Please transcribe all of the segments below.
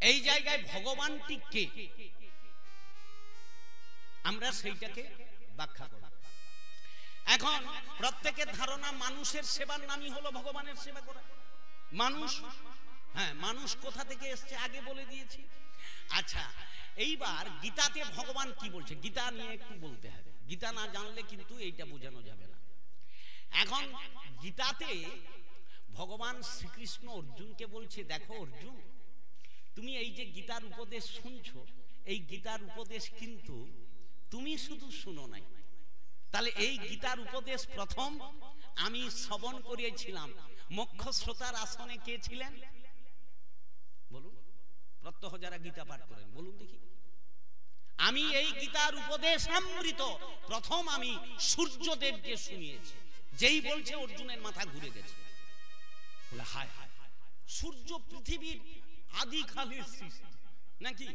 এই জায়গায় ভগবানটি কে, আমরা সেইটাকে ব্যাখ্যা করি। এখন প্রত্যেকের ধারণা মানুষের সেবার নামই হলো ভগবানের সেবা করা। মানুষ, হ্যাঁ, মানুষ কোথা থেকে এসছে আগে বলে দিয়েছি। আচ্ছা, এইবার গীতাতে ভগবান কি বলছে, গীতা নিয়ে একটু বলতে হবে। গীতা না জানলে কিন্তু এইটা বোঝানো যাবে না। এখন গীতাতে ভগবান শ্রীকৃষ্ণ অর্জুনকে বলছে, দেখো অর্জুন, তুমি এই যে গীতার উপদেশ শুনছো, এই গীতার উপদেশ কিন্তু তুমি শুধু শুনো নাই। তাহলে এই গীতার উপদেশ প্রথম আমি শ্রবণ করিয়েছিলাম। মুখ্য শ্রোতার আসনে কে ছিলেন বলুন? প্রত্যহ যারা গীতা পাঠ করেন বলুন দেখি। আমি এই গীতার উপদেশ অমৃত প্রথম আমি সূর্যদেবকে শুনিয়েছি। যেই বলছে অর্জুনের মাথা ঘুরে গেছে, বলে হায় হায়, সূর্য পৃথিবীর আদিকালের সৃষ্টি নাকি?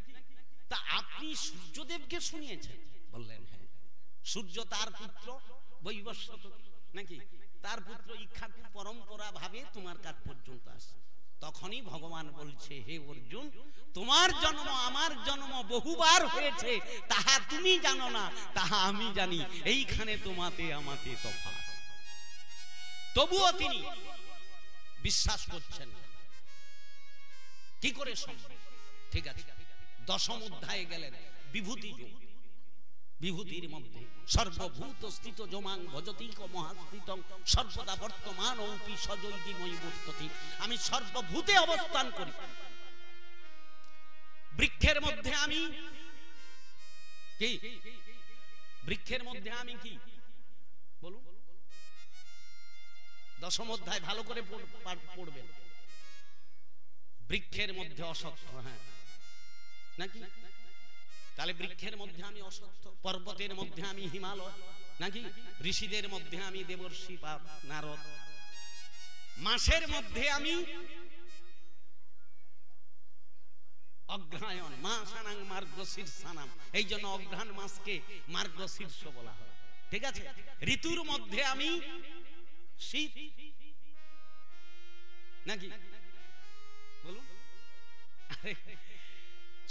তা আপনি সূর্যদেবকে শুনিয়েছেন? বললেন হ্যাঁ। সূর্য তার পুত্র বৈবস্বত নাকি, তার পুত্র ইক্ষাকু পরম্পরা ভাবে তোমার কাছ পর্যন্ত আসে। তখনই ভগবান বলছে, হে অর্জুন, তোমার জন্ম আমার জন্ম বহুবার হয়েছে, তাহা তুমি জানো না, তাহা আমি জানি। এইখানে তোমাতে আমাতে তফাৎ। তবুও তিনি বিশ্বাস করছেন না। কি করে সম্ভব? ঠিক আছে, দশম অধ্যায়ে গেলেন, বিভূতি যোগ। বিভূতির মধ্যে সর্বভূত স্থিত জমাং ভজতিক মহাস্থিতং সর্বদা বর্তমান অপি সজৈদিময়ী বর্ততি। আমি সর্বভূতে অবস্থান করি। বৃক্ষের মধ্যে আমি কি? বৃক্ষের মধ্যে আমি কি বলুন? দশম অধ্যায় ভালো করে পড়বেন। বৃক্ষের মধ্যে অসত্য, হ্যাঁ নাকি? তাহলে বৃক্ষের মধ্যে আমি অসত্য, পর্বতের মধ্যে আমি হিমালয় নাকি, ঋষিদের মধ্যে আমি দেবর্ষি নারদ, মাসের মধ্যে আমি অগ্রহায়ণ, মাসানাং মার্গশীর্ষানাম। এই জন্য অগ্রহায়ণ মাসকে মার্গশীর্ষ বলা হয়, ঠিক আছে। ঋতুর মধ্যে আমি শীত নাকি বলুন?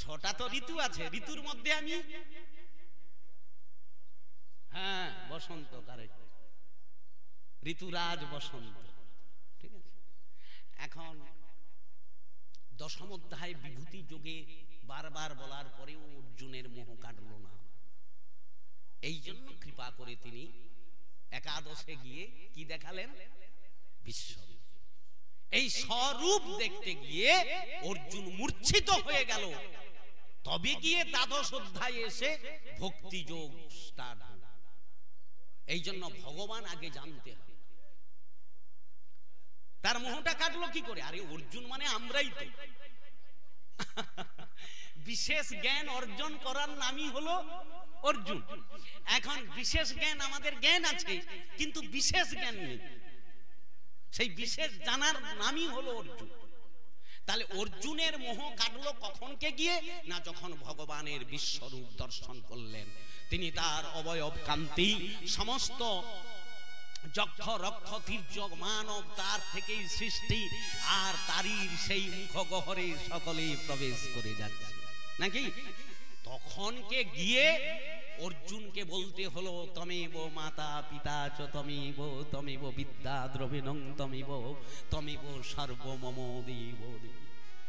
ছটা তো ঋতু আছে, ঋতুর মধ্যে আমি হ্যাঁ বসন্ত, কারেক্ট, ঋতুরাজ বসন্ত, ঠিক আছে। এখন দশম অধ্যায় বিভূতি যোগে বারবার বলার পরেও অর্জুনের মোহ কাটল না। এই জন্য কৃপা করে তিনি একাদশে গিয়ে কি দেখালেন? বিশ্বরূপ। এই স্বরূপ দেখতে গিয়ে অর্জুন মূর্ছিত হয়ে গেল। তবে গিয়ে দ্বাদশ অধ্যায়ে এসে ভক্তি যোগ স্টার্ট হল। এই জন্য ভগবান আগে জানতে হবে। তার মোহটা কাটলো কি করে? আরে অর্জুন মানে আমরাই তো। বিশেষ জ্ঞান অর্জন করার নামই হলো অর্জুন। এখন বিশেষ জ্ঞান, আমাদের জ্ঞান আছে কিন্তু বিশেষ জ্ঞান নেই। সেই বিশেষ জানার নামই হলো অর্জুন। তাহলে অর্জুনের মোহ কাটলো কখনকে গিয়ে? না, যখন ভগবানের বিশ্বরূপ দর্শন করলেন। তিনি তার অবয়ব কান্তি, সমস্ত যক্ষ রক্ষ তির্যক মানব তার থেকেই সৃষ্টি, আর তারই সেই মুখ গহরে সকলে প্রবেশ করে যাচ্ছে নাকি। তখনকে গিয়ে অর্জুনকে বলতে হলো, তমেব মাতা পিতা চ তমেব তমেব বিদ্যা দ্রবিণং তমেব তমেব সর্বমম দেব।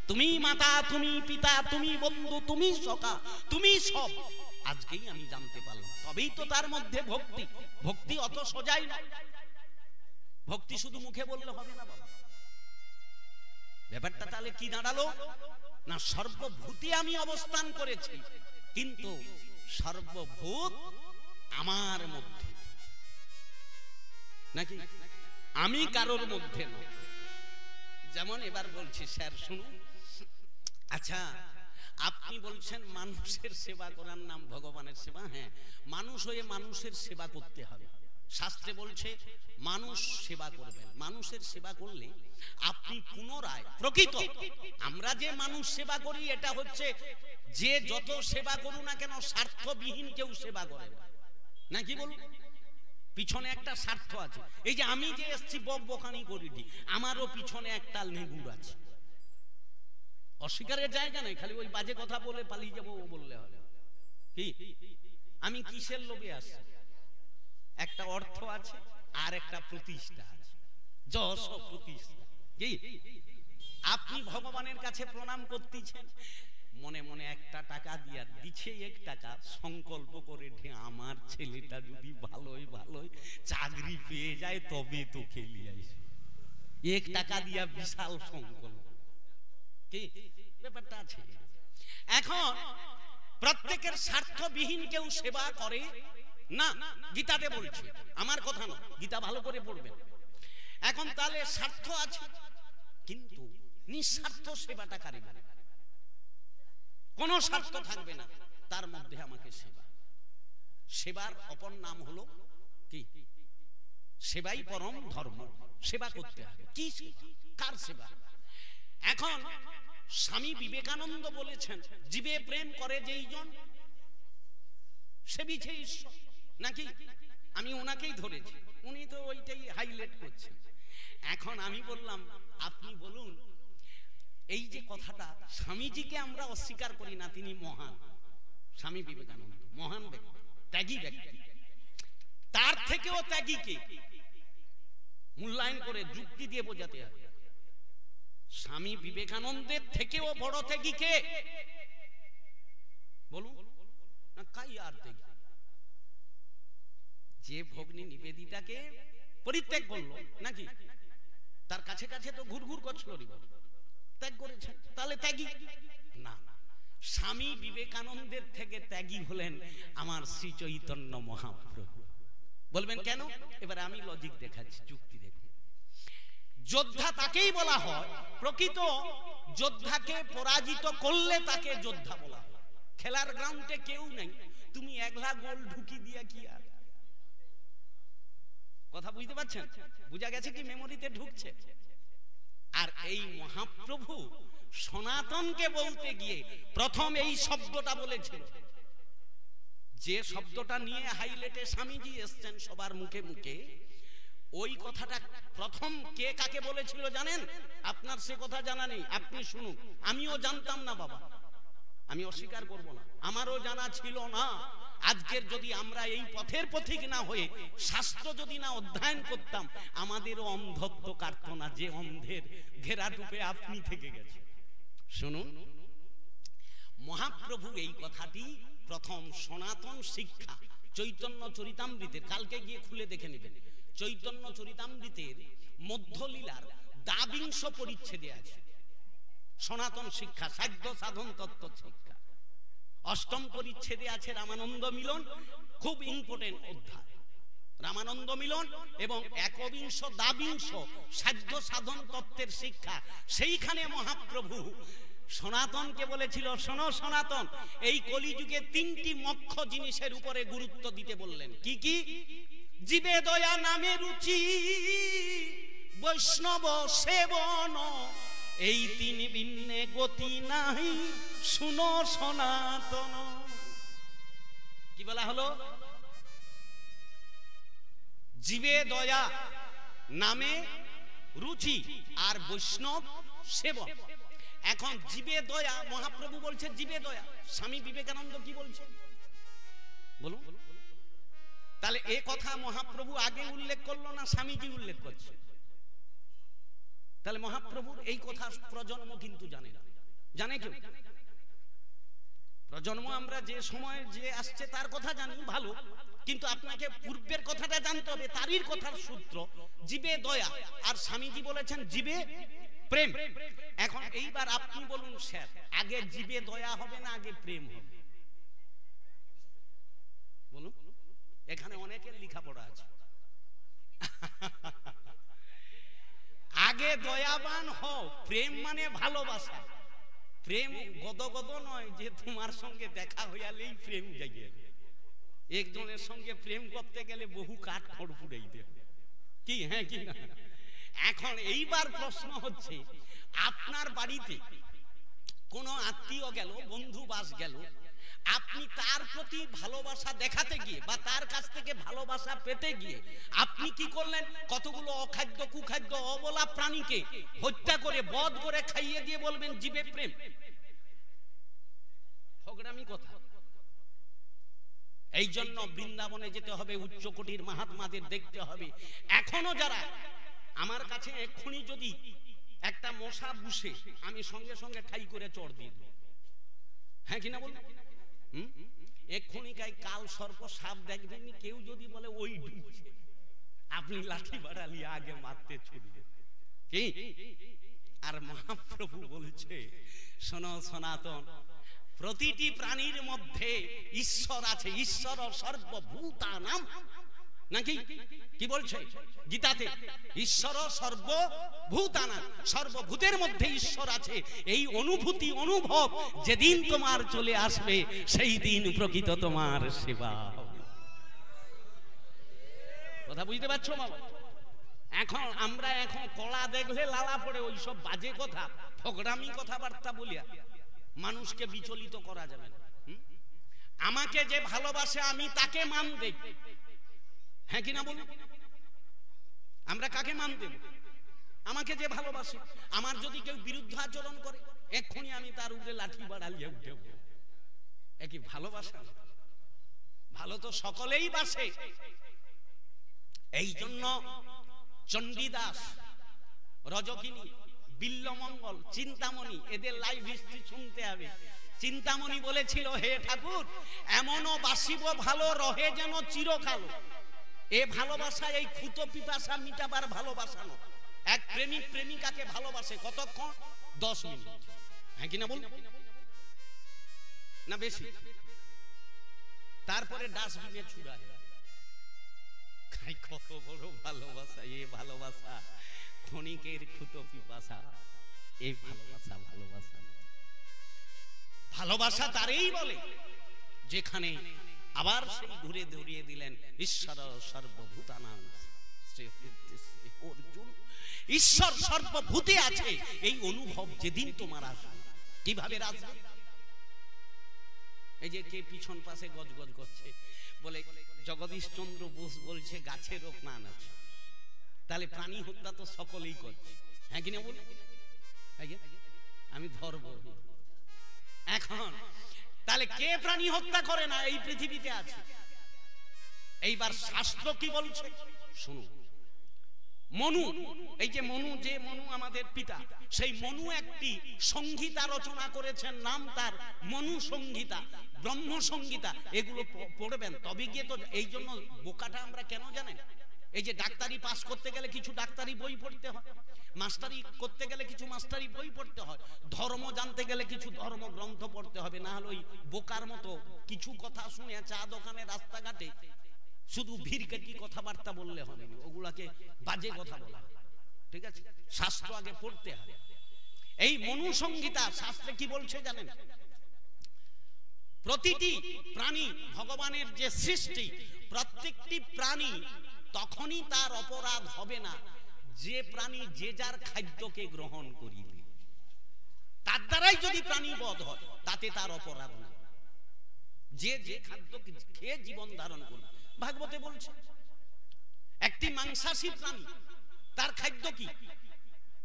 তুমি মাতা, তুমি পিতা, তুমি বন্ধু, তুমি সখা, তুমি সব। আজকেই আমি জানতে পারলাম। তবেই তো তার মধ্যে ভক্তি। ভক্তি অত সোজাই না। ভক্তি শুধু মুখে বললে হবে না বাবা। ব্যাপারটা তাহলে কি দাঁড়ালো? না, সর্বভূতে আমি অবস্থান করেছি, কিন্তু সর্বভূত আমার মধ্যে নাকি, আমি কারোর মধ্যে না। যেমন এবার বলছি, স্যার শুনুন। আচ্ছা, আপনি বলছেন মানুষের সেবা করার নাম ভগবানের সেবা। হ্যাঁ, মানুষ হয়ে মানুষের সেবা করতে হবে। শাস্ত্রে বলছে মানুষ সেবা করবেন। মানুষের সেবা করলে আপনি পুনরায় প্রকৃত, আমরা যে মানুষ সেবা করি এটা হচ্ছে যে যত সেবা করুন না কেন স্বার্থবিহীন কেউ সেবা করে না নাকি বলুন? পিছনে একটা স্বার্থ আছে। এই যে আমি যে এসছি বক বকানি করিনি, আমারও পিছনে একটা নেগুর আছে। অস্বীকারের জায়গা নেই, খালি ওই বাজে কথা বলে পালিয়ে যাবো বললে হবে কি? আমি কিসের লোভে আসছি? একটা অর্থ আছে আর একটা প্রতিষ্ঠা আছে, যশ প্রতিষ্ঠা। কি আপনি ভগবানের কাছে প্রণাম করতেছেন, মনে মনে একটা টাকা দিয়া দিচ্ছে, 1 টাকা সংকল্প করে আমার ছেলেটা যদি ভালোই চাকরি পেয়ে যায় তবে তো খেলি আইস, 1 টাকা দিয়া বিশাল সংকল্প। কি ব্যাপারটা আছে? এখন প্রত্যেকের স্বার্থবিহীন কেউ সেবা করে না, গীতাতে বলছে, আমার কথা না, গীতা ভালো করে পড়বেন। এখন তাহলে স্বার্থ আছে, কিন্তু নিঃস্বার্থ সেবাটা কারে বলে? কোন স্বার্থ থাকবে না তার মধ্যে আমাকে সেবা। সেবার অপর নাম হলো কি? সেবাই পরম ধর্ম। সেবা করতে হবে। কি সেবা? কার সেবা? এখন স্বামী বিবেকানন্দ বলেছেন, জীবে প্রেম করে যেই জন সে বিছে ঈশ্বর, নাকি? আমি ওনাকেই ধরেছি, উনি তো ওইটাই হাইলাইট করছেন। এখন আমি বললাম, আপনি বলুন, এই যে কথাটা, স্বামীজিকে আমরা অস্বীকার করি না, তিনি মহান। স্বামী বিবেকানন্দ মহান ব্যক্তি, ত্যাগী ব্যক্তি। তার থেকেও ত্যাগীকে মূল্যায়ন করে যুক্তি দিয়ে বোঝাতে হবে। স্বামী বিবেকানন্দের থেকেও বড় ত্যাগী কে বলুন? না কাই আর ত্যাগী? যে ভগ্নী নিবেদিতাকে পরিত্যাগ করলো, নাকি? তার কাছে কাছে তো ঘুরঘুর করছিল, ত্যাগ করেছেন, তাহলে ত্যাগী না। স্বামী বিবেকানন্দের থেকে ত্যাগী হলেন আমার শ্রী চৈতন্য মহাপ্রভু। বলবেন কেন? এবারে আমি লজিক দেখাচ্ছি, যুক্তি দেখুন। যোদ্ধা তাকেই বলা হয়, প্রকৃত যোদ্ধাকে পরাজিত করলে তাকে যোদ্ধা বলা হয়। খেলার গ্রাউন্ডে কেউ নেই, তুমি 1 লাখ গোল ঢুকি দিয়া কি আর? কথা বুঝতে পারছেন? বুঝা গেছে কি? মেমোরিতে ঢুকছে। আর এই মহাপ্রভু সনাতনকে বলতে গিয়ে প্রথম এই শব্দটা বলেছিল, যে শব্দটা নিয়ে হাইলাইটে স্বামীজি এসছেন সবার মুখে মুখে। ওই কথাটা প্রথম কে কাকে বলেছিল জানেন? আপনার সে কথা জানা নেই, আপনি শুনুন। আমিও জানতাম না বাবা, আমি অস্বীকার করব না, আমারও জানা ছিল না। আজকের যদি আমরা এই পথের পথিক না হয়ে শাস্ত্র যদি না অধ্যয়ন করতাম, আমাদেরও অন্ধত্ব কাটত না, যে অন্ধের ঘেরা টুপে আপনি থেকে গেছে। শুনুন, মহাপ্রভু এই কথাটি প্রথম সনাতন শিক্ষা চৈতন্য চরিতামৃতের, কালকে গিয়ে খুলে দেখে নেবেন, চৈতন্য চরিতামৃতের মধ্যলীলার ২২ পরিচ্ছেদে আছে সনাতন শিক্ষা, সাধ্য সাধন তত্ত্ব শিক্ষা। ৮ম পরিচ্ছেদে আছে রামানন্দ মিলন, খুব ইম্পর্টেন্ট অধ্যায় রামানন্দ মিলন, এবং ১বিংশ সাধ্য সাধন তত্ত্বের শিক্ষা। সেইখানে মহাপ্রভু সনাতনকে বলেছিল, শোনো সনাতন, এই কলিযুগে ৩টি মুখ্য জিনিসের উপরে গুরুত্ব দিতে বললেন। কি কি? জীবে দয়া নামে রুচি, বৈষ্ণব সেবন, এই ৩ ভিন্নে গতি নাই, শুনো সনাতন। কি বলা হলো? জীবে দয়া নামে রুচি আর বৈষ্ণব সেবন। এখন জীবে দয়া, মহাপ্রভু বলছে জীবে দয়া, স্বামী বিবেকানন্দ কি বলছে বলুন? তাহলে এ কথা মহাপ্রভু আগে উল্লেখ করলো না স্বামীজি উল্লেখ করছে? তাহলে মহাপ্রভুর এই কথা প্রজন্ম কিন্তু জানে না। জানে কেউ? প্রজন্ম আমরা যে সময় যে আসছে তার কথা জানি ভালো, কিন্তু আপনাকে পূর্বের কথাটা জানতে হবে, তারই কথার সূত্র জীবে দয়া, আর স্বামীজি বলেছেন জীবে প্রেম। এখন এইবার আপনি বলুন স্যার, আগে জীবে দয়া হবে না আগে প্রেম হবে? বলুন, এখানে অনেকের লেখাপড়া আছে। আগে দয়াবান হও, প্রেম মানে ভালোবাসা। প্রেম গদগদ নয় যে তোমার সঙ্গে দেখা হইয়ালেই প্রেম জাগে। একজনের সঙ্গে প্রেম করতে গেলে বহু কাঠ খড় পুড়াইতে, কি হ্যাঁ কি না? এখন এইবার প্রশ্ন হচ্ছে, আপনার বাড়িতে কোনো আত্মীয় গেল, বন্ধু বাস গেল, আপনি তার প্রতি ভালোবাসা দেখাতে গিয়ে বা তার কাছ থেকে ভালোবাসা পেতে গিয়ে আপনি কি করলেন? কতগুলো অখাদ্য কুখাদ্য অবলা প্রাণীকে হত্যা করে বধ করে খাইয়ে দিয়ে বলবেন জীবে প্রেম। ফগড়ামি কথা। এই জন্য বৃন্দাবনে যেতে হবে, উচ্চ কোটির মহাত্মাদের দেখতে হবে। এখনো যারা আমার কাছে এক্ষুনি যদি একটা মশা বুসে, আমি সঙ্গে সঙ্গে ঠাই করে চড় দিয়ে দেব। হ্যাঁ কিনা বল? এক্ষুনি গায়ে কাল সর্প সাপ দেখবেন, কেউ যদি বলে ওই ঢুকছে, আপনি লাঠি বাড়ালি আগে মারতে ছুটবেন কি? আর মহাপ্রভু বলছে, শোনো সনাতন, প্রতিটি প্রাণীর মধ্যে ঈশ্বর আছে। ঈশ্বর সর্বভূতানাম, নাকি কি বলছে গীতাতে? ঈশ্বর সর্বভূতানাম, সর্বভূতের মধ্যে ঈশ্বর আছে। এই অনুভূতি অনুভব যেদিন তোমার চলে আসবে, সেই দিন প্রকৃত তোমার সেবা। কথা বুঝতে পারছো বাবা? এখন আমরা কলা দেখলে লালা পড়ে ওইসব বাজে কথা, ফগড়ামি কথাবার্তা বলিয়া মানুষকে বিচলিত করা যাবে না। আমাকে যে ভালোবাসে আমি তাকে মান দেই, হ্যাঁ কিনা বলুন? আমরা কাকে মান দেব? আমাকে যে ভালোবাসে। আমার যদি কেউ বিরুদ্ধ আচরণ করে, এক্ষুনি আমি তার উপরে লাঠি বাড়ালিয়ে উঠে একই ভালোবাসা। ভালো তো সকলেই বাসে। এই জন্য চণ্ডীদাস, রজকিনী, বিল্লমঙ্গল, চিন্তামণি, এদের লাইভ হিস্ট্রি শুনতে হবে। চিন্তামণি বলেছিল, হে ঠাকুর, এমনও বাসিব ভালো রহে যেন চিরকাল। এ ভালোবাসা এই ক্ষুত পিপাসা মিটাবার ভালোবাসা নয়। এক প্রেমিক প্রেমিকাকে ভালোবাসে কতক্ষণ? 10 মিনিট, হ্যাঁ কিনা বল না? বেশি। তারপরে ডাস্টবিনে ছুড়ায়। কত বড় ভালোবাসা! এ ভালোবাসা ক্ষণিকের ক্ষুত পিপাসা। এই ভালোবাসা ভালোবাসা ভালোবাসা তারই বলে যেখানে আবার সেই ঘুরে ধরিয়ে দিলেন ঈশ্বর সর্বভূতানাং। অর্জুন, ঈশ্বর সর্বভূতে আছে, এই অনুভব যেদিন তোমার আসবে। কিভাবে আসবে? এই যে কে পিছন পাশে গজগজ করছে, বলে জগদীশ চন্দ্র বোস বলছে গাছেরও প্রাণ আছে। তাহলে প্রাণী হত্যা তো সকলেই করছে, হ্যাঁ কিনা বল? আমি ধরব এখন। তাহলে কে প্রাণী হত্যা করে না এই পৃথিবীতে আছে? এইবার শাস্ত্র কি বলছে শুনুন। মনু, এই যে মনু, যে মনু আমাদের পিতা, সেই মনু একটি সংহিতা রচনা করেছেন, নাম তার মনু সংহিতা, ব্রহ্ম সংহিতা। এগুলো পড়বেন তবে গিয়ে তো। এই জন্য বোকাটা আমরা কেন জানেন? এই যে ডাক্তারি পাস করতে গেলে কিছু ডাক্তারি বই পড়তে হয়, মাস্টারি করতে গেলে কিছু মাস্টারি বই পড়তে হয়, ধর্ম জানতে গেলে কিছু ধর্ম গ্রন্থ পড়তে হবে। না হলে ওই বোকার মতো কিছু কথা শুনে চা দোকানে রাস্তাঘাটে শুধু ভিড়কেটি কথাবার্তা বললে হবে না, ওগুলাকে বাজে কথা বলা। ঠিক আছে, শাস্ত্র আগে পড়তে হবে। এই মনু সংহিতা শাস্ত্রে কি বলছে জানেন? প্রতিটি প্রাণী ভগবানের যে সৃষ্টি, প্রত্যেকটি প্রাণী তখনই তার অপরাধ হবে না যে প্রাণী যে যার খাদ্যকে গ্রহণ করিবে। তার দ্বারাই যদি প্রাণী বধ হয় তাতে তার অপরাধ না। যে যে খাদ্য খেয়ে জীবন ধারণ করবে। ভাগবতে বলছে একটি মাংসাশী প্রাণী, তার খাদ্য কি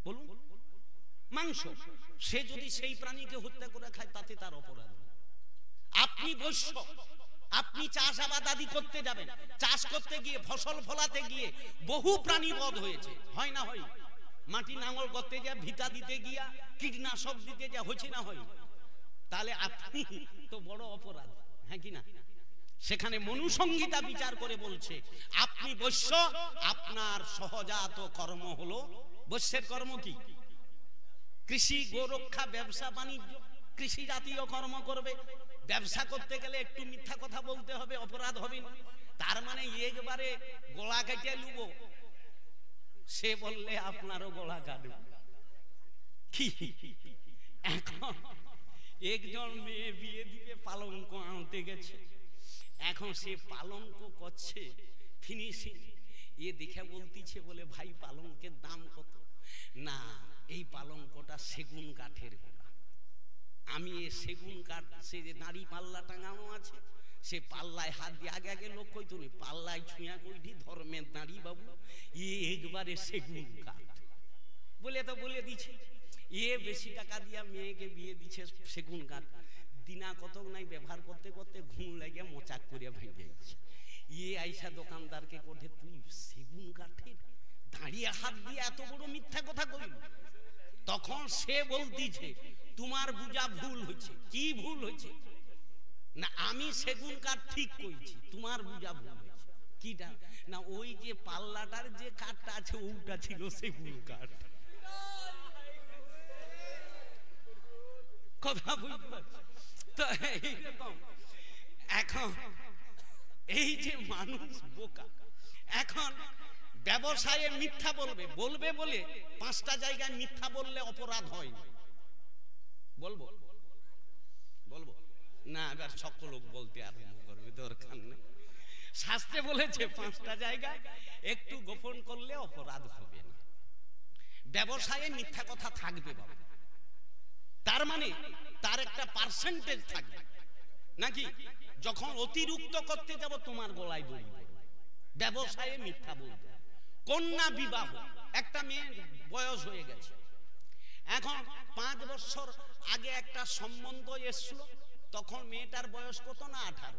বলুন? মাংস। সে যদি সেই প্রাণীকে হত্যা করে খায় তাতে তার অপরাধ। আপনি বৈশ্য, আপনি চাষাবাদ আদি করতে যাবেন, চাষ করতে গিয়ে ফসল ফলাতে গিয়ে বহু প্রাণী বধ হয়েছে, হয় না হয়? মাটি নাঙল করতে যা, ভিটা দিতে গিয়া, কীটনাশক দিতে যা, হচ্ছে না হয়? তাহলে আপনি তো বড় অপরাধ, হ্যাঁ কি না? সেখানে মনুসংহিতা বিচার করে বলছে আপনি বৈশ্য, আপনার সহজাত কর্ম হলো, বৈশ্যের কর্ম কি? কৃষি, গোরক্ষা, ব্যবসা বাণিজ্য, কৃষি জাতীয় কর্ম করবে। ব্যবসা করতে গেলে একটু মিথ্যা কথা বলতে হবে, অপরাধ হবে না। তার মানে একবারে গলা কেটে লুব, সে বললে আপনারও গলা কাটবে। কি এখন একজন মেয়ে বিয়ে দিবে, পালঙ্ক আনতে গেছে, এখন সে পালঙ্ক করছে ফিনিশিং। এ দেখে বলতিছে, বলে ভাই পালঙ্কের দাম কত? না, এই পালঙ্কটা সেগুন কাঠের গোলা। আমি সেগুন কাঠ, সে যে নারী পাল্লা টাঙানো আছে, সে পাল্লায় হাত দিয়ে আগে আগে লোক কইতো নি পাল্লায় ছুঁয়া কইটি ধর্মের নারী বাবু একবারে সেগুন কাঠ বলে তো বলে দিছে। বেশি টাকা দিয়া মেয়েকে বিয়ে দিছে সেগুন কাঠ। দিনা কতক নাই ব্যবহার করতে করতে ঘুম লাগে মোচাক করে ভেঙে গেছে। আইসা দোকানদারকে কোঠে তুই সেগুন কাঠের দাঁড়িয়ে হাত দিয়ে এত বড় মিথ্যা কথা কইল। তখন সে বলতিছে তোমার বুঝা ভুল হয়েছে। কি ভুল হয়েছে? না আমি সেগুন কাঠ ঠিক কইছি, তোমার বুঝা ভুল হয়েছে। কিটা? না ওই যে পাল্লাটার যে কাঠটা আছে ওটা ছিল সেগুন কাঠ। কথা বুঝতে পারছি তো? এইরকম এখন এই যে মানুষ বোকা, এখন ব্যবসায়ে মিথ্যা বলবে বলবে বলে 5টা জায়গায় মিথ্যা বললে অপরাধ হয়। বলবো বলবো না, এবার সকল লোক বলতে আরম্ভ করবে, দরকার নেই। শাস্ত্রে বলেছে 5টা জায়গায় একটু গোপন করলে অপরাধ হবে না। ব্যবসায়ে মিথ্যা কথা থাকবে বাবা, তার মানে তার একটা পার্সেন্টেজ থাকবে নাকি? যখন অতিরিক্ত করতে যাব তোমার গলায় দড়ি পড়বে। ব্যবসায়ে মিথ্যা বলতে। কন্যা বিবাহ, একটা মেয়ের বয়স হয়ে গেছে, এখন 5 বছর আগে একটা সম্বন্ধ এসছিল, তখন মেয়েটার বয়স কত না 18।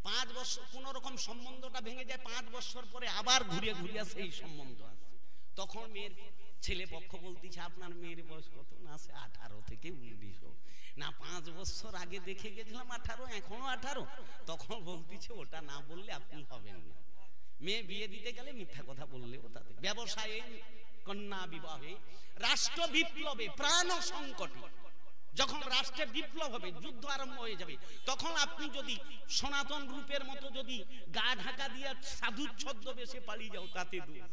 5 বছর কোন রকম সম্বন্ধটা ভেঙে যায়, 5 বছর পরে আবার ঘুরিয়ে ঘুরিয়ে সেই সম্বন্ধ আসে। তখন মেয়ের ছেলে পক্ষ বলতেছে আপনার মেয়ের বয়স কত? না সে 18 থেকে 19। না 5 বছর আগে দেখে গেছিলাম 18, এখনো 18। তখন বলতেছে ওটা না বললে আপনি হবেন না। মেয়ে বিয়ে দিতে গেলে মিথ্যা কথা বললে ওটাতে। ব্যবসায়ে, কন্যা বিবাহে, রাষ্ট্র বিপ্লবে, প্রাণ সংকটে, যখন রাষ্ট্রে বিপ্লব হবে, যুদ্ধ আরম্ভ হয়ে যাবে, তখন আপনি যদি সনাতন রূপের মতো যদি গা ঢাকা দিয়ে সাধু ছদ্মবেশে পালিয়ে যাও তাতে দোষ।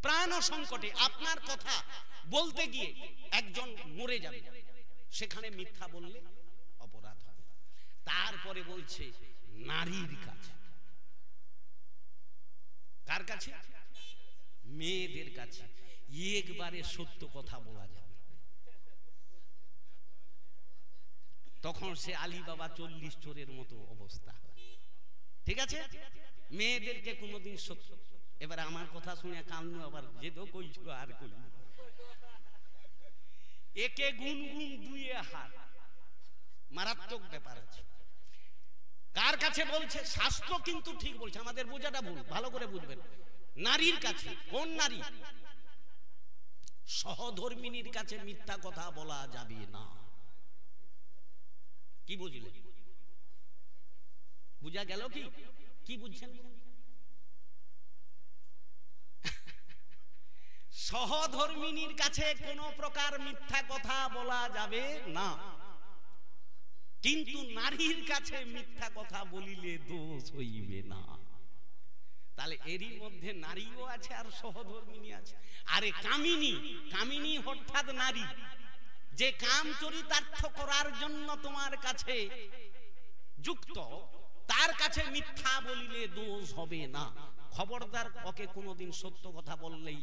প্রাণ সংকটে আপনার কথা বলতে গিয়ে একজন মরে যাবে, সেখানে মিথ্যা বললে অপরাধ হবে। তারপরে বলছে নারীর কাছে। কার কাছে? মেয়েদের কাছে একবারে সত্য কথা বলা যাবে। তখন সে আলী বাবা 40 চোরের মতো অবস্থা। ঠিক আছে? মেয়েদেরকে কোনোদিন সত্য। এবার আমার কথা শুনে কান্নু আবার যেত কইছিল আর কই একে গুনগুন দুইয়ে হাত, মারাত্মক ব্যাপার আছে। কার কাছে বলছে? শাস্ত্র কিন্তু ঠিক বলছে, আমাদের বোঝাটা ভুল, ভালো করে বুঝবেন। নারীর কাছে। কোন নারী? সহধর্মিনীর কাছে মিথ্যা কথা বলা যাবে না। কি বুঝলে? বুঝা গেল কি? কি বুঝছেন? সহধর্মিনীর কাছে কোনো প্রকার মিথ্যা কথা বলা যাবে না, কিন্তু নারীর কাছে মিথ্যা কথা বলিলে দোষ হইবে না। তাহলে এরই মধ্যে নারীও আছে আর সহধর্মিনী আছে। আরে কামিনী, কামিনী অর্থাৎ নারী, যে কাম চরিতার্থ করার জন্য তোমার কাছে যুক্ত, তার কাছে মিথ্যা বলিলে দোষ হবে না। খবরদার, ওকে কোনোদিন সত্য কথা বললেই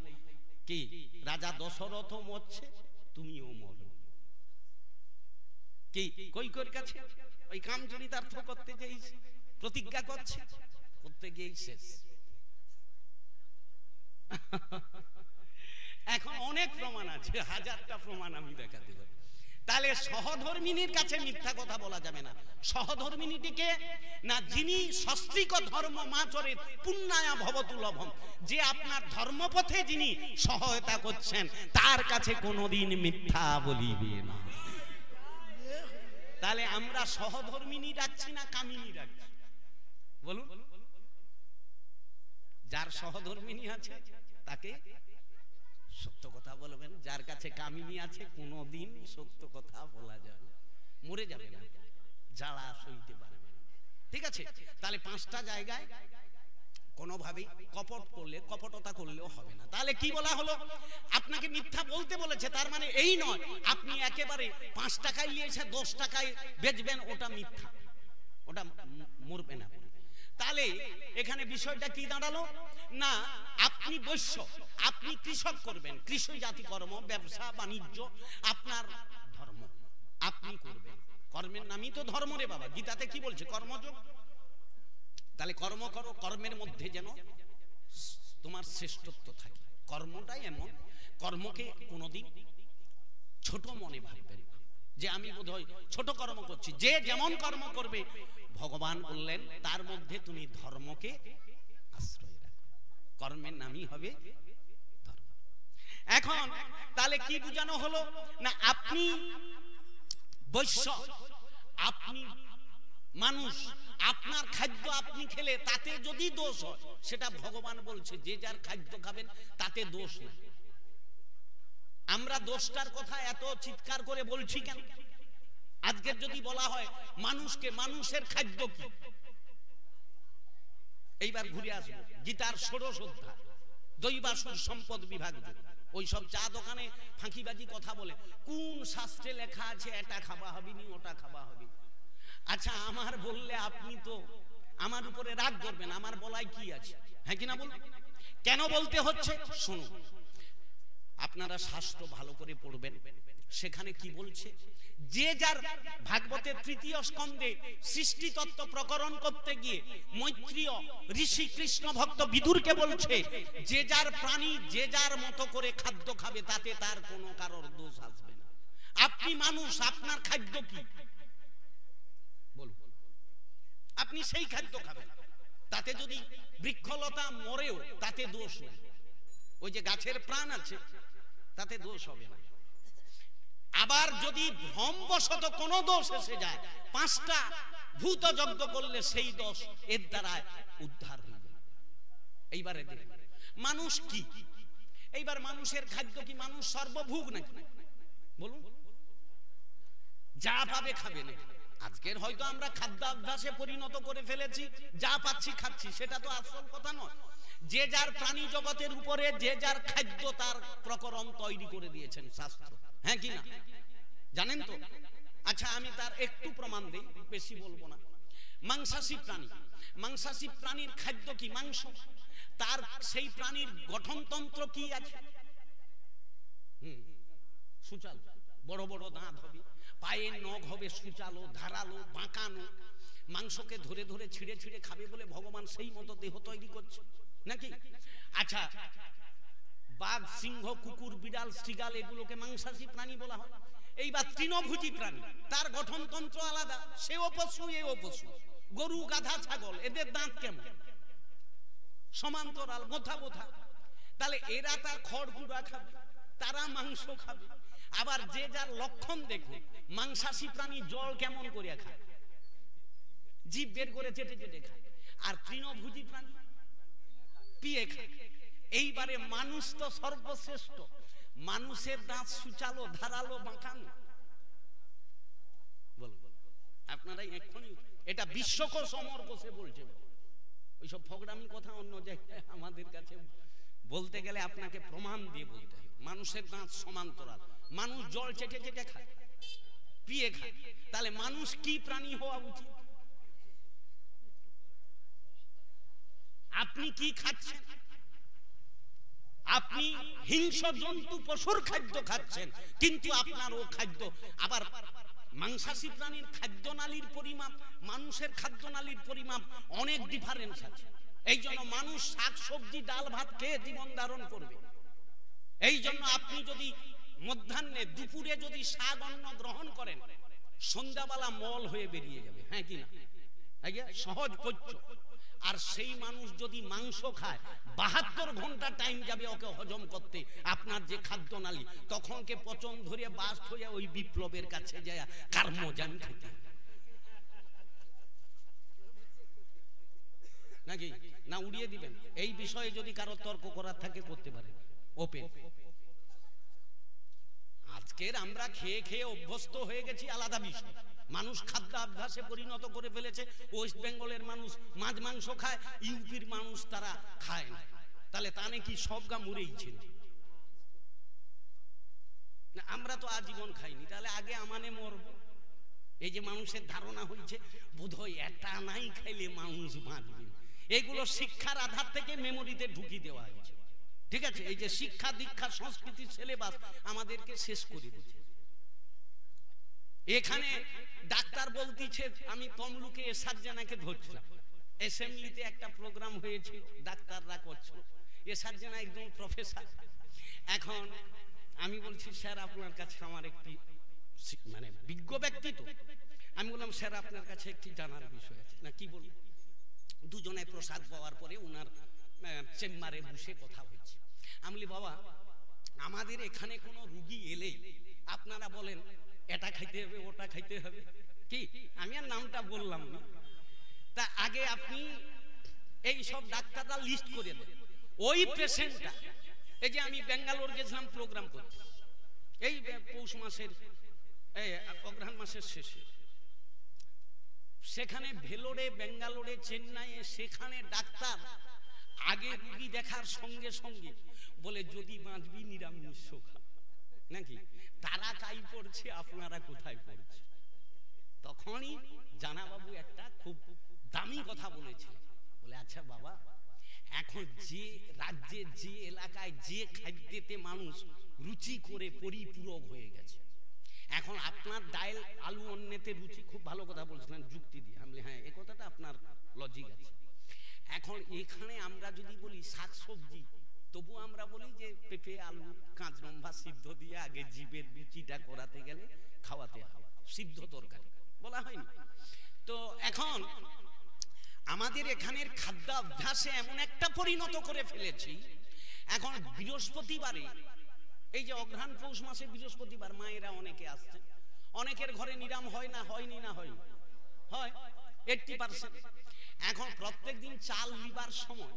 কি রাজা দশরথ মরছে, তুমিও মরো। কি কৈকেয়ীর কাছে ওই কাম চরিতার্থ করতে গিয়ে প্রতিজ্ঞা করছে, করতে গিয়েই শেষ। এখন অনেক প্রমাণ আছে, 1000টা প্রমাণ আমি দেখাতে পারি। তাহলে সহধর্মিনীর কাছে মিথ্যা কথা বলা যাবে না। সহধর্মিনীটিকে না, যিনি সস্ত্রীক ধর্ম মাচরে পুণ্যায়া ভবতু লভম, যে আপনার ধর্মপথে যিনি সহায়তা করছেন, তার কাছে কোনোদিন মিথ্যা বলিবে না। তাহলে আমরা সহধর্মিনী রাখছি না কামিনী রাখছি? বলুন। যার সহধর্মিনী আছে তাকে সত্য কথা বলবেন, যার কাছে কামিনী আছে কোনোদিন সত্য কথা বলা যাবে, মরে যাবে না, জ্বালা সইতে পারবে না। ঠিক আছে? তাহলে 5টা জায়গায় কোনোভাবেই কপট করলে, কপটতা করলেও হবে না। তাহলে কি বলা হলো? আপনাকে মিথ্যা বলতে বলেছে, তার মানে এই নয় আপনি একেবারে 5 টাকায় নিয়েছে 10 টাকায় বেচবেন, ওটা মিথ্যা, ওটা মরবে না। তাহলে এখানে বিষয়টা কি দাঁড়ালো? না আপনি বৈশ্য, আপনি কৃষক করবেন, কৃষি জাতি কর্ম, ব্যবসা বাণিজ্য আপনার ধর্ম আপনি করবেন। কর্মের নামই তো ধর্ম রে বাবা, গীতাতে কি বলছে? কর্মযোগ। তাহলে কর্ম করো, কর্মের মধ্যে যেন তোমার শ্রেষ্ঠত্ব থাকে। কর্মটাই এমন, কর্মকে কোনোদিন ছোট মনে ভাববেন যে আমি বোধহয় ছোট কর্ম করছি। যে যেমন কর্ম করবে ভগবান বললেন তার মধ্যে তুমি ধর্মকে আশ্রয় রাখো, কর্মের নামই হবে ধর্ম। এখন তাহলে কি বোঝানো হলো? না আপনি বৈশ্য, আপনি মানুষ, আপনার খাদ্য আপনি খেলে তাতে যদি দোষ হয়, সেটা ভগবান বলছে যে যার খাদ্য খাবেন তাতে দোষ নেই। আমরা দোষটার কথা এত চিৎকার করে বলছি কেন? আজকের যদি বলা হয় মানুষকে, মানুষের খাদ্য কি? এইবার ঘুরে আসবো গীতার ষোড়শ অধ্যায়, দৈবাসুর সম্পদ বিভাগ। ওই সব চা দোকানে ফাঁকিবাজি কথা বলে, কোন শাস্ত্রে লেখা আছে এটা খাওয়া হবিনি, ওটা খাওয়া হবি। আচ্ছা আমার বললে আপনি তো আমার উপরে রাগ করবেন, আমার বলাই কি আছে? হ্যাঁ কিনা বল? কেন বলতে হচ্ছে শুনুন। আপনারা শাস্ত্র ভালো করে পড়বেন, সেখানে কি বলছে? যে যার ভাগবতের তৃতীয় স্কন্ধে সৃষ্টি তত্ত্ব প্রকরণ করতে গিয়ে মৈত্রীয় ঋষি কৃষ্ণ ভক্ত বিদুরকে বলছে যে যার প্রাণী যে যার মতো করে খাদ্য খাবে তাতে তার কোনো কারোর দোষ আসবে না। আপনি মানুষ, আপনার খাদ্য কি বলুন? আপনি সেই খাদ্য খাবেন, তাতে যদি বৃক্ষলতা মরেও তাতে দোষ নেই। ওই যে গাছের প্রাণ আছে তাতে দোষ হবে না। আবার যদি ভ্রমবশত কোনো দোষ এসে যায়, 5টা ভূত যজ্ঞ করলে সেই দোষ এর দ্বারা উদ্ধার হয়ে যাবে। এইবারে দেখুন মানুষ কি? এইবার মানুষের খাদ্য কি? মানুষ সর্বভোগ নাকি? বলুন, যা পাবে খাবে না। আজকের হয়তো আমরা খাদ্যাভ্যাসে পরিণত করে ফেলেছি, যা পাচ্ছি খাচ্ছি, সেটা তো আসল কথা নয়। যে যার প্রাণী জগতের উপরে যে যার খাদ্য তার প্রকরণ তৈরি করে দিয়েছেন শাস্ত্র। হ্যাঁ কি না জানেন তো? আচ্ছা আমি তার একটু প্রমাণ দিই, বেশি বলবো না। মাংসাশী প্রাণী, মাংসাশী প্রাণীর খাদ্য কি? মাংস। তার সেই প্রাণীর গঠনতন্ত্র কি আছে? সুচাল, বড় বড় দাঁত হবে, পায়ের নখ হবে সুচালো, ধারালো, বাঁকানো। মাংসকে ধরে ধরে ছিঁড়ে ছিঁড়ে খাবে বলে ভগবান সেই মতো দেহ তৈরি করছে নাকি? আচ্ছা বাঘ, সিংহ, কুকুর, বিড়াল, শৃগাল এগুলোকে মাংসাশী প্রাণী বলা হয়। এইবার তৃণভোজী প্রাণী, তার গঠনতন্ত্র আলাদা, সেও পশু এও পশু। গরু, গাধা, ছাগল, এদের দাঁত কেমন? সমান্তরাল, গোথা গোথা। তাহলে এরা তার খড় গুঁড়া খাবে, তারা মাংস খাবে। আবার যে যার লক্ষণ দেখুন, মাংসাশী প্রাণী জল কেমন করে খায়? জিভ বের করে চেটে চেটে খায়। আর তৃণভোজী প্রাণী পিয়ে খায়। এইবারে মানুষ তো সর্বশ্রেষ্ঠ, মানুষের দাঁত সুচালো, ধারালো, বাঁকানো। বলো আপনারা এক্ষুনি, এটা বিশ্বকোষ অমর কোষে বলছে। ওইসব ফকরামি কথা অন্য জায়গায় আমাদের কাছে বলতে গেলে আপনাকে প্রমাণ দিয়ে বলতে হবে। মানুষের দাঁত সমান্তরাল, মানুষ জল চেটে চেটে খায়, পিয়ে খায়। তাহলে মানুষ কি প্রাণী হওয়া উচিত? আপনি কি খাচ্ছেন? আপনি হিংস্র জন্তু পশুর খাদ্য খাচ্ছেন, কিন্তু আপনার ও খাদ্য আবার মাংসাশী প্রাণীর খাদ্য নালীর পরিমাপ, মানুষের খাদ্য নালীর পরিমাপ অনেক ডিফারেন্স আছে। এই জন্য মানুষ শাক সবজি ডাল ভাত খেয়ে জীবন ধারণ করবে। এই জন্য আপনি যদি মধ্যাহ্নে দুপুরে যদি শাক অন্ন গ্রহণ করেন, সন্ধ্যাবেলা মল হয়ে বেরিয়ে যাবে। হ্যাঁ কি না? সহজ পচ্য। আর সেই মানুষ যদি মাংস খায়, 72 ঘন্টা টাইম যাবে ওকে হজম করতে আপনার যে খাদ্য নালী। তখন কে পচন ধরে বাস্ট হয়ে ওই বিপ্লবের কাছে যায় কার্মজান খেতে নাকি না উড়িয়ে দিবেন? এই বিষয়ে যদি কারো তর্ক করার থাকে করতে পারে, ওপেন। আজকের আমরা খেয়ে খেয়ে অভ্যস্ত হয়ে গেছি, আলাদা বিষয়। মানুষ খাদ্যাভ্যাসে পরিণত করে ফেলেছে। ওয়েস্ট বেঙ্গলের মানুষ মাছ মাংস খায়, ইউপির মানুষ তারা খায় না। তাহলে তা নাকি সব গা মরেইছে? আমরা তো আজীবন খাইনি, তাহলে আগে আমানে মরব। এই যে মানুষের ধারণা হয়েছে বোধহয় এটা নাই খাইলে মানুষ বাঁচবে, এগুলো শিক্ষার আধার থেকে মেমোরিতে ঢুকিয়ে দেওয়া হয়েছে, ঠিক আছে? এই যে শিক্ষা দীক্ষা সংস্কৃতির সিলেবাস আমাদেরকে শেষ করে দিচ্ছে। এখানে ডাক্তার বলতেছে, আমি তমলুকে এসআর জানাকে ধরছিলাম, অ্যাসেম্বলিতে একটা প্রোগ্রাম হয়েছিল, ডাক্তাররা করছিল, এসআর জানা একজন প্রফেসর। এখন আমি বলছি, স্যার আপনার কাছে আমার একটি মানে বিজ্ঞ ব্যক্তি, তো আমি বললাম স্যার আপনার কাছে একটি জানার বিষয় আছে। না কি বলবো? দুজনে প্রসাদ পাওয়ার পরে ওনার চেম্বারে বসে কথা হচ্ছে। আমি বলি, বাবা আমাদের এখানে কোনো রুগী এলেই আপনারা বলেন এটা খাইতে হবে ওটা খাইতে হবে, কি আমি আর নামটা বললাম না, তা আগে আপনি এই সব ডাক্তাররা লিস্ট করে দেন ওই পেশেন্টটা। এই যে আমি ব্যাঙ্গালোর গেছিলাম প্রোগ্রাম করতে, এই পৌষ মাসের অগ্রহায়ণ মাসের শেষে, সেখানে ভেলোরে, বেঙ্গালোরে, চেন্নাইয়ে, সেখানে ডাক্তার আগে রুগী দেখার সঙ্গে সঙ্গে বলে যদি বাঁচবি নিরামিষ খা, নাকি তারা কাই পড়ছে আপনারা কোথায় পড়ছে। তখনই জানাবাবু একটা খুব দামি কথা বলেছে, বলে আচ্ছা বাবা, এখন যে রাজ্যে যে এলাকায় যে খাদ্যেতে মানুষ রুচি করে পরিপূরক হয়ে গেছে, এখন আপনার ডাল আলু অন্যতে রুচি, খুব ভালো কথা বলছিলেন যুক্তি দিয়ে। আমি হ্যাঁ এ কথাটা আপনার লজিক আছে। এখন এখানে আমরা যদি বলি শাকসবজি, তবু আমরা বলি যে পেঁপে আলু কাঁচলম্বা সিদ্ধ দিয়ে আগে জীবের রুচিটা করাতে গেলে খাওয়াতে হবে, সিদ্ধ তরকারি বলা হয়নি। তো এখন আমাদের এখানের খাদ্যাভ্যাসে এমন একটা পরিণত করে ফেলেছি, এখন বৃহস্পতিবারে, এই যে অগ্রহায়ণ পৌষ মাসে বৃহস্পতিবার মায়েরা অনেকে আসছেন, অনেকের ঘরে নিরাম হয় না, হয়নি না হয়, হয় 80%। এখন প্রত্যেক দিন চাল নিবার সময়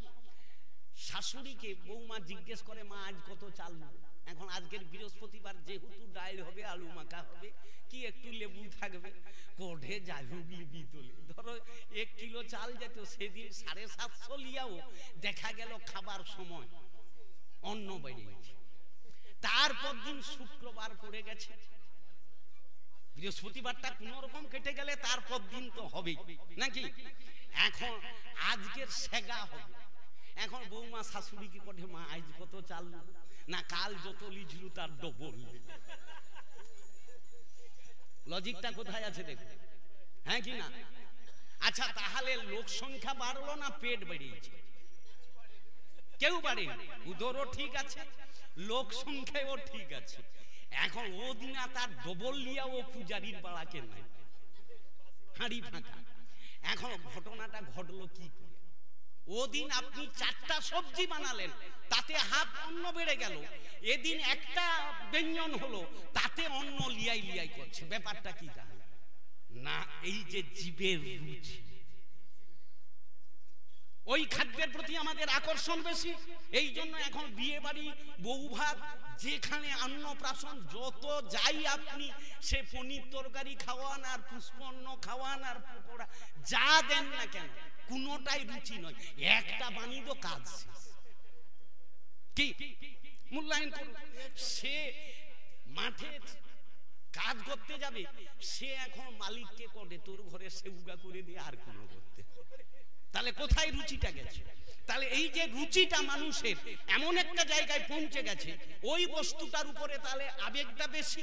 শাশুড়িকে বৌমা জিজ্ঞেস করে, মা আজ কত চাল নেব? এখন আজকের বৃহস্পতিবার যেহেতু ডাল হবে, আলু মাখা হবে, কি একটু লেবু থাকবে, কোঢে যাবি তোলে, ধরো 1 কিলো চাল যেত, সেদিন 750 লিয়াও দেখা গেল খাবার সময় অন্ন বেড়ে গেছে। তারপর দিন শুক্রবার পড়ে গেছে, বৃহস্পতিবারটা কোন রকম কেটে গেলে তারপর দিন তো হবেই নাকি। এখন আজকের সেগা হবে, এখন বৌমা শাশুড়ি কি করে, মা আজ কত চাল না, কাল যত লিঝলু তার ডবল। লজিকটা কোথায় আছে দেখুন, হ্যাঁ কি না? আচ্ছা তাহলে লোক সংখ্যা বাড়লো না পেট বেড়েছে? কেউ বাড়েনি, উদরও ঠিক আছে, লোক সংখ্যাও ঠিক আছে। এখন ও দিনা তার ডবল লিয়া ও পূজারীর বাড়াকে নাই, হাঁড়ি ফাঁকা। এখন ঘটনাটা ঘটলো কি করে? ওদিন আপনি 4টা সবজি বানালেন, তাতে হাফ অন্ন বেড়ে গেল, এদিন একটা ব্যঞ্জন হলো, তাতে অন্ন লিয়াই লিয়াই করছে। ব্যাপারটা কি তাহলে? না, এই যে জীবের রুচি, ওই খাদ্যের প্রতি আমাদের আকর্ষণ বেশি। এই জন্য এখন বিয়ে বাড়ি, বৌভাত, যেখানে অন্নপ্রাশন, যত যাই আপনি সে পনির তরকারি খাওয়ান আর পুষ্পন্ন খাওয়ান আর পকোড়া যা দেন না কেন, কোনোটাই রুচি নয়। একটা বানিয়ে দো, কাজ কি মূল্যায়ন করুন। সে মাঠে কাজ করতে যাবে, সে এখন মালিককে করে তোর ঘরে সেউগা করে দিয়ে আর কোনো করতে, তাহলে কোথায় রুচিটা গেছে? তাহলে এই যে রুচিটা মানুষের এমন একটা জায়গায় পৌঁছে গেছে, ওই বস্তুটার উপরে তাহলে আবেগটা বেশি,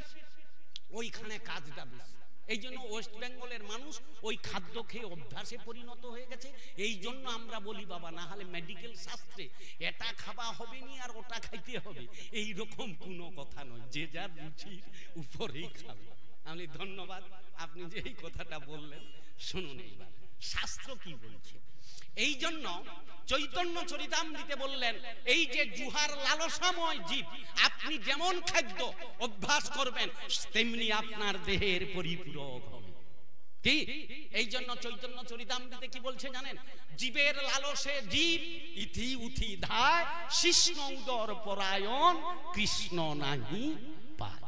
ওইখানে কাজটা বেশি। এই জন্য ওয়েস্ট বেঙ্গলের মানুষ ওই খাদ্য খেয়ে অভ্যাসে পরিণত হয়ে গেছে। এই জন্য আমরা বলি বাবা, না হলে মেডিকেল শাস্ত্রে এটা খাওয়া হবে নি আর ওটা খাইতে হবে এই রকম কোনো কথা নয়, যে যার রুচির উপরেই খাবে। আমি ধন্যবাদ, আপনি যে এই কথাটা বললেন। শুনুন এইবার শাস্ত্র কি বলছে। এই জন্য চৈতন্য চরিতামৃতে বললেন, এই যে জুহার লালসাময় জীব, আপনি যেমন খাদ্য অভ্যাস করবেন তেমনি আপনার দেহের পরিপূরক হবে। কি এই জন্য চৈতন্য চরিতামৃতে কি বলছে জানেন? জীবের লালসে জীব ইথি উথি ধায়, শিষ্ণ উদর পরায়ণ কৃষ্ণ নাহি পায়।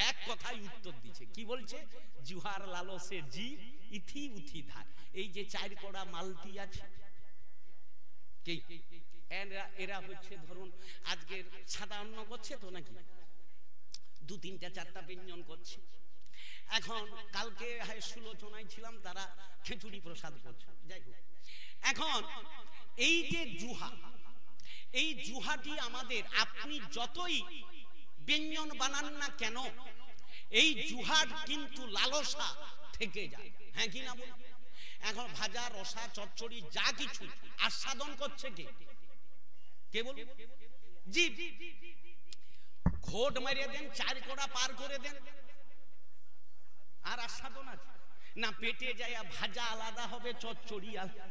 এক কথাই উত্তর দিচ্ছে। কি বলছে? জুহার লালসে জীব ইথি উথি ধায়। এই যে 4 কড়া মালতি আছে, এরা হচ্ছে ধরুন আজকে সাদা অন্ন করছে তো নাকি, 2, 3, 4টা ব্যঞ্জন করছে। এখন কালকে সুলোচনায় ছিলাম, তারা খিচুড়ি প্রসাদ করছে। যাই হোক, এখন এই যে জুহা, এই জুহাটি আমাদের, আপনি যতই ব্যঞ্জন বানান না কেন, এই জুহার কিন্তু লালসা থেকে যায়। হ্যাঁ কি না বল? এখন ভাজা, রসা, চচ্চড়ি যা কিছু আস্বাদন করছে কে বল? জিভ। ঘোট মারিয়ে দেন, 4 কোড়া পার করে দেন, আর আস্বাদন আছে না? পেটে যায় ভাজা আলাদা হবে, চচ্চড়ি আলাদা,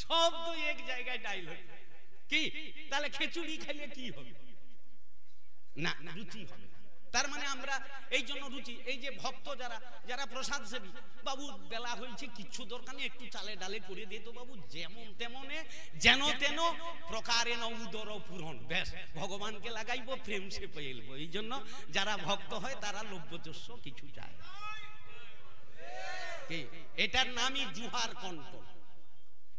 সব তো এক জায়গায় ডাইলগ। কি তাহলে খিচুড়ি খাইলে কি হবে? না, রুচি হবে। তার মানে আমরা এই জন্য রুচি, এই যে ভক্ত যারা যারা প্রসাদ সেবী, বাবু বেলা হয়েছে, কিচ্ছু দরকার নেই, একটু চালে ডালে করে দে তো বাবু, যেমন তেমনে যেন তেন প্রকারে ন উদর পূরণ, ব্যাস ভগবানকে লাগাইবো, প্রেম সে পেলবো। এই জন্য যারা ভক্ত হয় তারা লভ্যজস্ব কিছু চায়। এটার নামই জুহার কন্ট্রোল।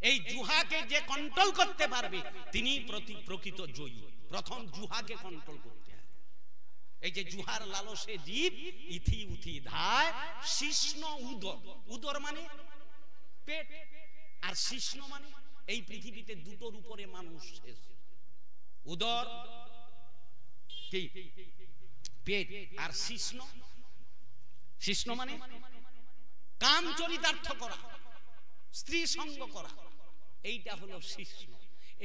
এই জুহাকে যে কন্ট্রোল করতে পারবে তিনি প্রকৃত জয়ী। প্রথম জুহাকে কন্ট্রোল করতে হবে। এই যে জুহার লালসে জীব ইথি উথি ধায়, শিষ্ণ উদর। উদর মানে পেট, আর শিষ্ণ মানে এই পৃথিবীতে দুটোর উপরে মানুষ শেষ। উদর কি পেট, আর শিষ্ণ, শিষ্ণ মানে কাম চরিতার্থ করা, স্ত্রী সঙ্গ করা, এইটা হলো শিষ্ণ।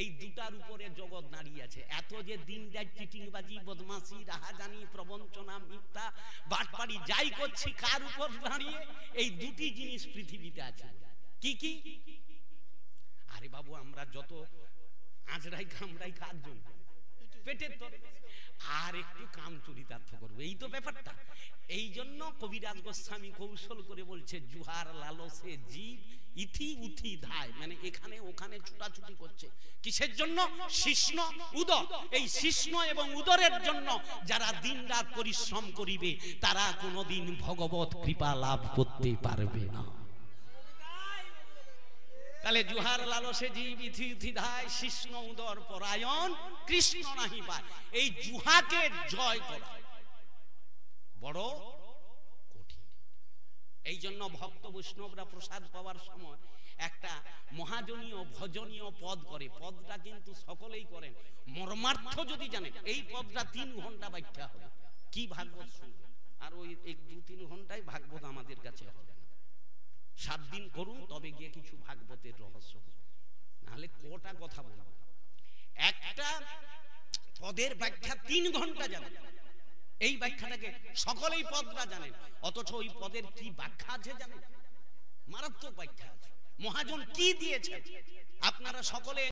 এই দুটার উপরে জগৎ দাঁড়িয়ে আছে। এত যে দিন রাত চিটিংবাজি, বদমাশি, রাহাজানি, প্রবঞ্চনা, মিথ্যা, বাটপাড়ি যাই করছি, কার উপর দাঁড়িয়ে? এই দুটি জিনিস পৃথিবীতে আছে। কি কি? আরে বাবু, আমরা যত আঁচড়াই কামড়াই কার জন্য? পেটের তরে। আর একটু কাম চরিতার্থ করবো, এই তো ব্যাপারটা। এই জন্য কবিরাজ গোস্বামী কৌশল করে বলছে, জুহার লালসে জীব ইথি উথি ধায়, মানে এখানে ওখানে ছুটাছুটি করছে। কিসের জন্য? শিষ্ণ উদর। এই শিষ্ণ এবং উদরের জন্য যারা দিন রাত পরিশ্রম করিবে তারা কোনোদিন ভগবত কৃপা লাভ করতে পারবে না। তাহলে জুহার লালসে জীব ইথি উথি ধায়, শিষ্ণ উদর পরায়ণ, কৃষ্ণ নাহি পায়। এই জুহাকে জয় করা বড় কঠিন। এই জন্য ভক্ত বৈষ্ণবরা প্রসাদ পাওয়ার সময় একটা মহাজনীয় ভজনীয় পদ করে। পদটা কিন্তু সকলেই করেন, মর্মার্থ যদি জানেন। এই পদটা 3 ঘন্টা ব্যাখ্যা হবে। কি ভাগবত শুনবে, আর ওই 1-2-3 ঘন্টায় ভাগবত আমাদের কাছে হবে না। 7 দিন করুন, তবে গিয়ে কিছু ভাগবতের রহস্য, নাহলে কটা কথা বলবো। একটা পদের ব্যাখ্যা 3 ঘন্টা জানেন, এই ব্যাখ্যাটাকে সকলেই পদরা জানেন, অথচ ওই পদের কি ব্যাখ্যা আছে জানেন? মারাত্মক ব্যাখ্যা আছে। মহাজন কি দিয়েছেন আপনারা সকলে